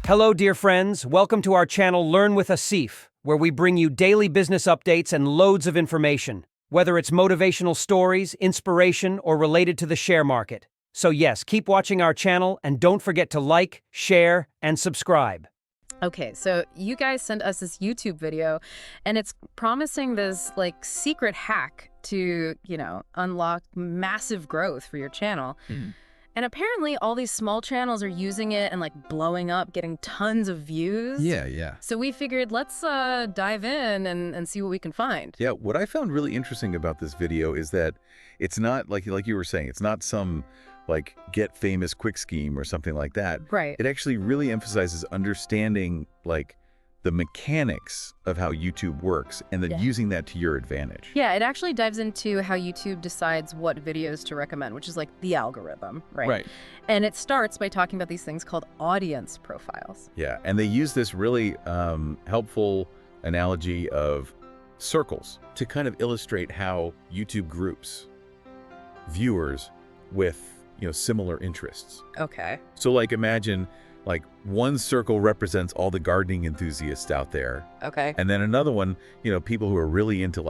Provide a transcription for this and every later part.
Hello, dear friends. Welcome to our channel Learn with Asif, where we bring you daily business updates and loads of information, whether it's motivational stories, inspiration, or related to the share market. So yes, keep watching our channel and don't forget to like, share, and subscribe. Okay, so you guys sent us this YouTube video, and it's promising this secret hack to, unlock massive growth for your channel. And apparently all these small channels are using it and blowing up, getting tons of views. Yeah. So we figured let's dive in and see what we can find. Yeah, what I found really interesting about this video is that it's not like you were saying, it's not some get famous quick scheme or something like that. Right. It actually really emphasizes understanding the mechanics of how YouTube works and then using that to your advantage. Yeah, it actually dives into how YouTube decides what videos to recommend, which is the algorithm, right? Right. And it starts by talking about these things called audience profiles. Yeah, and they use this really helpful analogy of circles to kind of illustrate how YouTube groups viewers with similar interests. Okay. So imagine one circle represents all the gardening enthusiasts out there. Okay. And then another one, people who are really into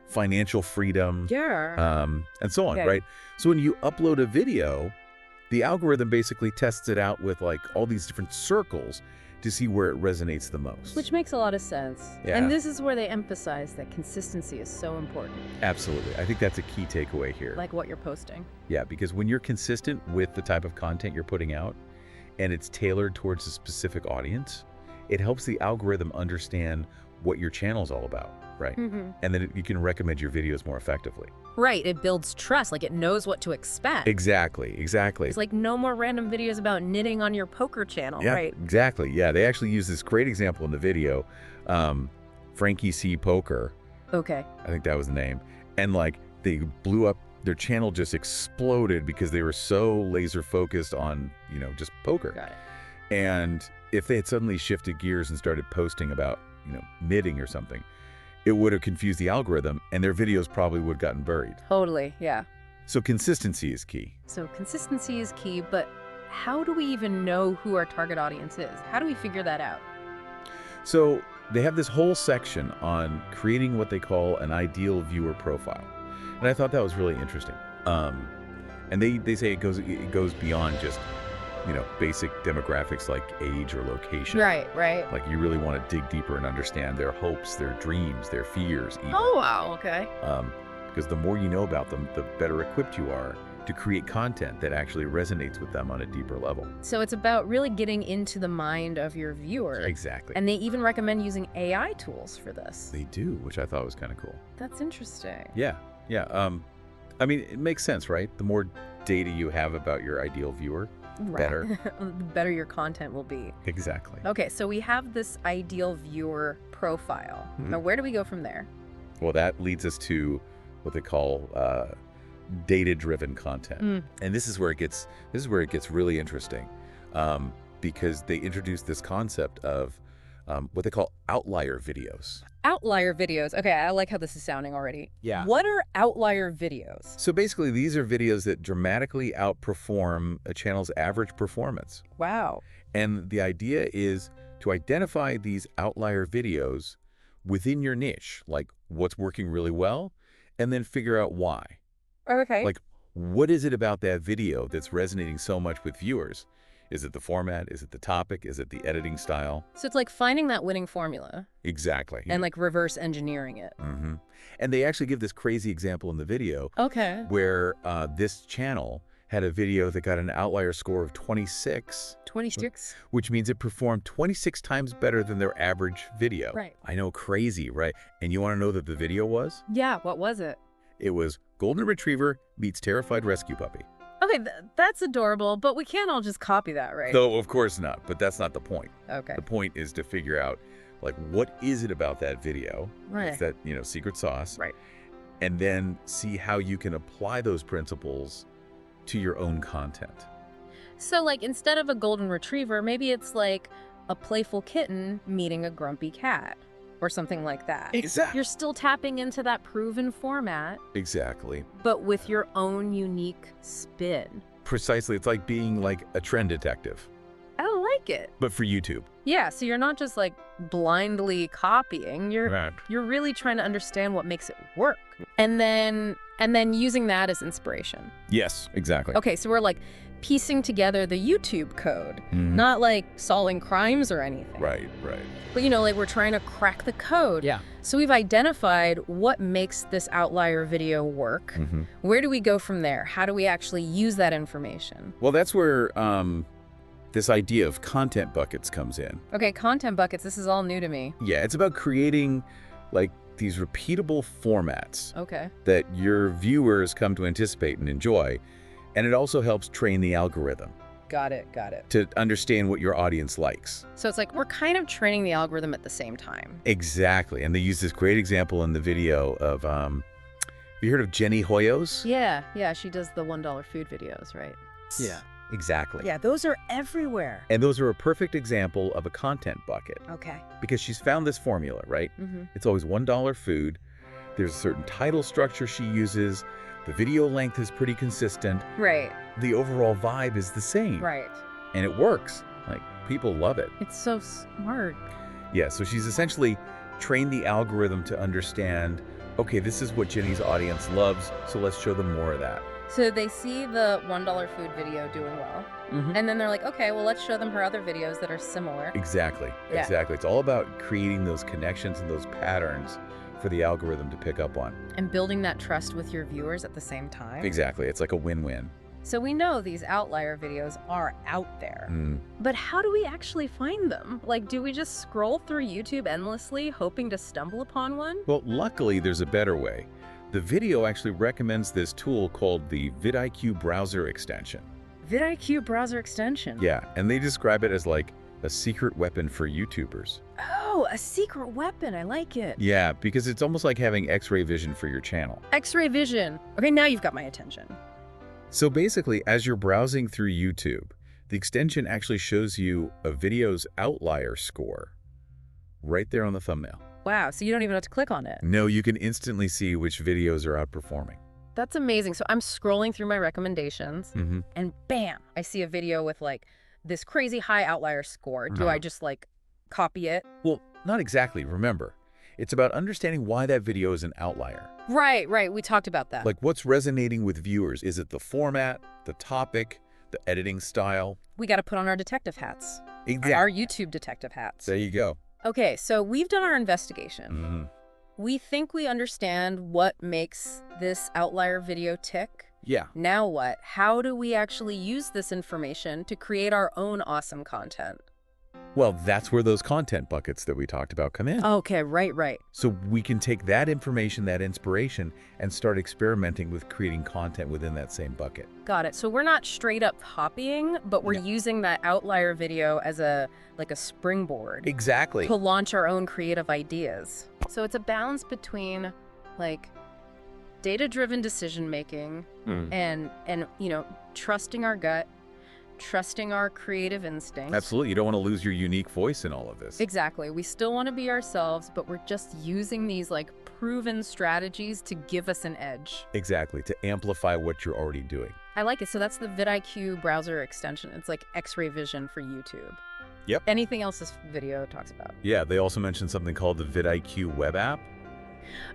financial freedom. Yeah. And so on, Okay. right? So when you upload a video, the algorithm basically tests it out with all these different circles to see where it resonates the most. Which makes a lot of sense. Yeah. And this is where they emphasize that consistency is so important, Absolutely. I think that's a key takeaway here. like what you're posting. Yeah, because when you're consistent with the type of content you're putting out and it's tailored towards a specific audience, it helps the algorithm understand what your channel's all about, right? And then you can recommend your videos more effectively. Right. It builds trust. It knows what to expect. Exactly. It's no more random videos about knitting on your poker channel, Yeah, right? exactly. Yeah, they actually use this great example in the video. Frankie C. Poker, Okay. I think that was the name. And they blew up, their channel just exploded because they were so laser focused on, just poker. Got it. And if they had suddenly shifted gears and started posting about, knitting or something, it would have confused the algorithm and their videos probably would have gotten buried. Totally. Yeah. So consistency is key. So consistency is key, but how do we even know who our target audience is? How do we figure that out? So they have this whole section on creating what they call an ideal viewer profile. And I thought that was really interesting. And they say it goes beyond just, basic demographics like age or location. Right. You really want to dig deeper and understand their hopes, their dreams, their fears even. Oh, wow. Okay. Because the more you know about them, the better equipped you are to create content that actually resonates with them on a deeper level. So it's about really getting into the mind of your viewer. Exactly. And they even recommend using AI tools for this. They do, which I thought was kind of cool. That's interesting. Yeah. I mean, it makes sense, right? The more data you have about your ideal viewer, better. The better your content will be. Exactly. Okay, so we have this ideal viewer profile. Now, where do we go from there? Well, that leads us to what they call data-driven content, and this is where it gets really interesting, because they introduce this concept of what they call outlier videos. Outlier videos. Okay, I like how this is sounding already. Yeah. What are outlier videos? So basically, these are videos that dramatically outperform a channel's average performance. Wow. And the idea is to identify these outlier videos within your niche, like what's working really well, and then figure out why. Okay. What is it about that video that's resonating so much with viewers? Is it the format? Is it the topic? Is it the editing style? So it's finding that winning formula Exactly. and reverse engineering it. And they actually give this crazy example in the video Okay. where this channel had a video that got an outlier score of 26, 26. which means it performed 26 times better than their average video. Right. I know, crazy, right? And you want to know that the video was? Yeah, what was it? It was Golden Retriever meets Terrified Rescue Puppy. Okay, that's adorable, but we can't all just copy that, right? No, of course not, but that's not the point. Okay. The point is to figure out, what is it about that video? Right. It's that, secret sauce. Right. And then see how you can apply those principles to your own content. So, instead of a golden retriever, maybe it's a playful kitten meeting a grumpy cat. or something like that. Exactly. You're still tapping into that proven format, Exactly. but with your own unique spin. Precisely. It's like being like a trend detective. I like like it. But for YouTube. Yeah, so you're not just like blindly copying. Right. You're really trying to understand what makes it work. And then using that as inspiration. Yes, exactly. Okay, so we're like piecing together the YouTube code, Mhm. not like solving crimes or anything. Right. But like we're trying to crack the code. Yeah. So we've identified what makes this outlier video work. Mm-hmm. Where do we go from there? How do we actually use that information? Well, that's where this idea of content buckets comes in. Okay, content buckets, this is all new to me. Yeah, it's about creating like these repeatable formats Okay. that your viewers come to anticipate and enjoy. And it also helps train the algorithm Got it. to understand what your audience likes. So it's like we're kind of training the algorithm at the same time. Exactly. And they use this great example in the video of, have you heard of Jenny Hoyos? Yeah, she does the $1 food videos, right? Yeah. Exactly. Yeah, those are everywhere. And those are a perfect example of a content bucket Okay. because she's found this formula, right? Mm-hmm. It's always $1 food. There's a certain title structure she uses. The video length is pretty consistent. Right. The overall vibe is the same. Right. And it works. Like, people love it. It's so smart. Yeah, so she's essentially trained the algorithm to understand, okay, this is what Jenny's audience loves, so let's show them more of that. So they see the $1 food video doing well, Mhm. and then they're like, okay, well, let's show them her other videos that are similar. Exactly. Yeah. Exactly. It's all about creating those connections and those patterns for the algorithm to pick up on. And building that trust with your viewers at the same time. Exactly. It's like a win-win. So we know these outlier videos are out there. Mm. But how do we actually find them? Like, do we just scroll through YouTube endlessly, hoping to stumble upon one? Well, luckily, there's a better way. The video actually recommends this tool called the vidIQ browser extension. vidIQ browser extension. Yeah, and they describe it as like a secret weapon for YouTubers. Oh, a secret weapon. I like it. Yeah, because it's almost like having X-ray vision for your channel. X-ray vision. Okay, now you've got my attention. So basically, as you're browsing through YouTube, the extension actually shows you a video's outlier score right there on the thumbnail. Wow, so you don't even have to click on it. No, you can instantly see which videos are outperforming. That's amazing. So I'm scrolling through my recommendations Mm-hmm. and bam, I see a video with like this crazy high outlier score. Do Uh-huh. I just like copy it? Well, not exactly. Remember, it's about understanding why that video is an outlier. Right. We talked about that. Like what's resonating with viewers? Is it the format, the topic, the editing style? We got to put on our detective hats. Exactly. Our YouTube detective hats. There you go. Okay, so we've done our investigation. Mm-hmm. We think we understand what makes this outlier video tick. Yeah. Now what? How do we actually use this information to create our own awesome content? Well, that's where those content buckets that we talked about come in. Okay, right. So we can take that information, that inspiration, and start experimenting with creating content within that same bucket. Got it. So we're not straight up copying, but we're No. using that outlier video as a springboard Exactly. to launch our own creative ideas. So it's a balance between like data-driven decision making and trusting our gut, trusting our creative instincts. Absolutely. You don't want to lose your unique voice in all of this. Exactly. We still want to be ourselves, but we're just using these like proven strategies to give us an edge. Exactly. To amplify what you're already doing. I like it. So that's the vidIQ browser extension. It's like X-ray vision for YouTube. Yep. Anything else this video talks about? Yeah, they also mentioned something called the vidIQ web app.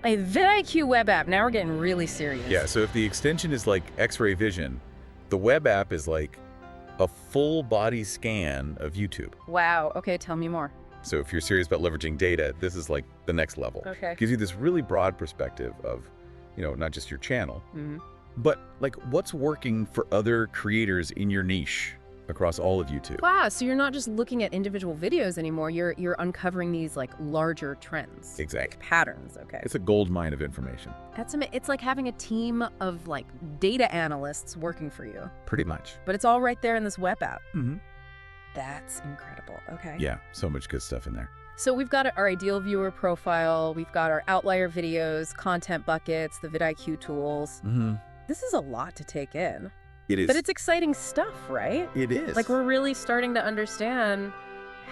A vidIQ web app. Now we're getting really serious. Yeah, so if the extension is like X-ray vision, the web app is like a full body scan of YouTube. Wow. Okay, tell me more. So if you're serious about leveraging data, this is like the next level. Okay. Gives you this really broad perspective of, not just your channel, hmm but like what's working for other creators in your niche across all of YouTube. Wow. So you're not just looking at individual videos anymore. You're uncovering these like larger trends. Exactly. Patterns. Okay. It's a gold mine of information. It's like having a team of like data analysts working for you, Pretty much. but it's all right there in this web app. Mm-hmm. That's incredible. Okay. Yeah, so much good stuff in there. So we've got our ideal viewer profile. We've got our outlier videos, content buckets, the vidIQ tools. Mm-hmm. This is a lot to take in, It is. but it's exciting stuff, right? It is. Like we're really starting to understand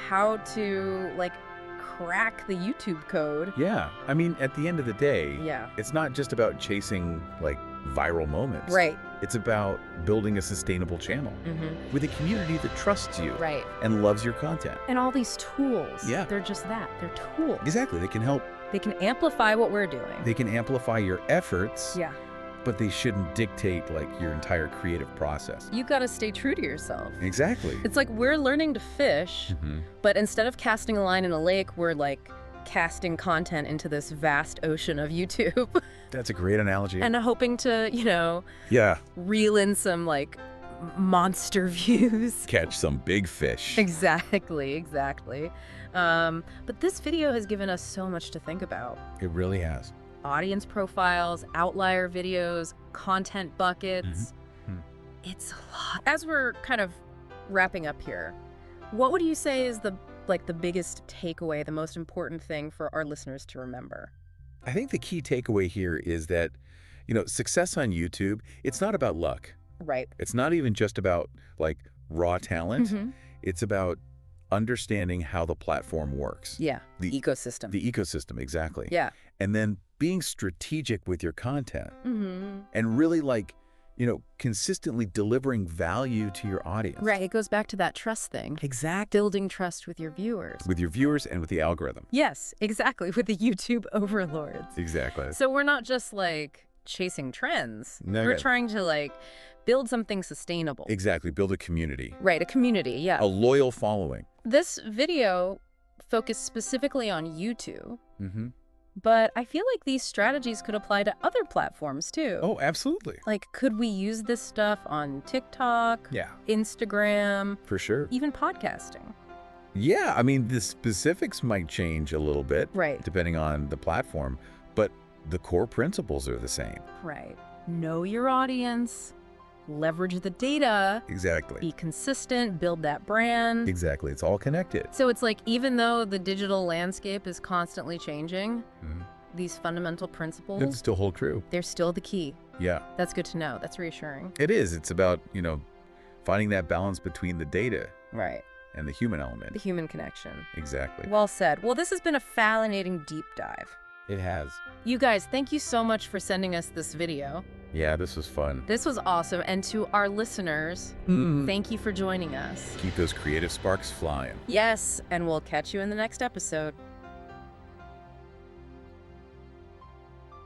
how to like crack the YouTube code. Yeah, I mean, at the end of the day, Yeah. it's not just about chasing like viral moments. Right. It's about building a sustainable channel with a community that trusts you Right. and loves your content. And all these tools. Yeah. They're just that. They're tools. Exactly. They can help. They can amplify what we're doing. They can amplify your efforts, Yeah. but they shouldn't dictate like your entire creative process. You got to stay true to yourself. Exactly. It's like we're learning to fish, but instead of casting a line in a lake, we're like casting content into this vast ocean of YouTube That's a great analogy. and hoping to, yeah. reel in some like monster views. Catch some big fish. Exactly. But this video has given us so much to think about. It really has. Audience profiles, outlier videos, content buckets. It's a lot. As we're kind of wrapping up here, what would you say is the biggest takeaway, the most important thing for our listeners to remember? I think the key takeaway here is that, success on YouTube, it's not about luck. Right. It's not even just about like raw talent. It's about understanding how the platform works. Yeah. The ecosystem. The ecosystem, exactly. Yeah. And then being strategic with your content and really consistently delivering value to your audience. Right. It goes back to that trust thing. Exactly. Building trust with your viewers. With your viewers and with the algorithm. Yes, exactly. With the YouTube overlords. Exactly. So we're not just like chasing trends. No, we're yeah. trying to build something sustainable. Exactly. Build a community. Right. A community. Yeah. A loyal following. This video focused specifically on YouTube. But I feel like these strategies could apply to other platforms too. Oh, absolutely. Like, could we use this stuff on TikTok, Yeah. Instagram, For sure. even podcasting? Yeah, I mean, the specifics might change a little bit. Right. Depending on the platform, but the core principles are the same. Right. Know your audience, leverage the data, Exactly. be consistent, build that brand. Exactly. It's all connected. So it's like, even though the digital landscape is constantly changing, these fundamental It principles, still hold true. they're still the key. Yeah. That's good to know. That's reassuring. It is. It's about, finding that balance between the data Right. and the human element. The human connection. Exactly. Well said. Well, this has been a fascinating deep dive. It has. You guys, thank you so much for sending us this video. Yeah, this was fun. This was awesome. And to our listeners, thank you for joining us. Keep those creative sparks flying. Yes, and we'll catch you in the next episode.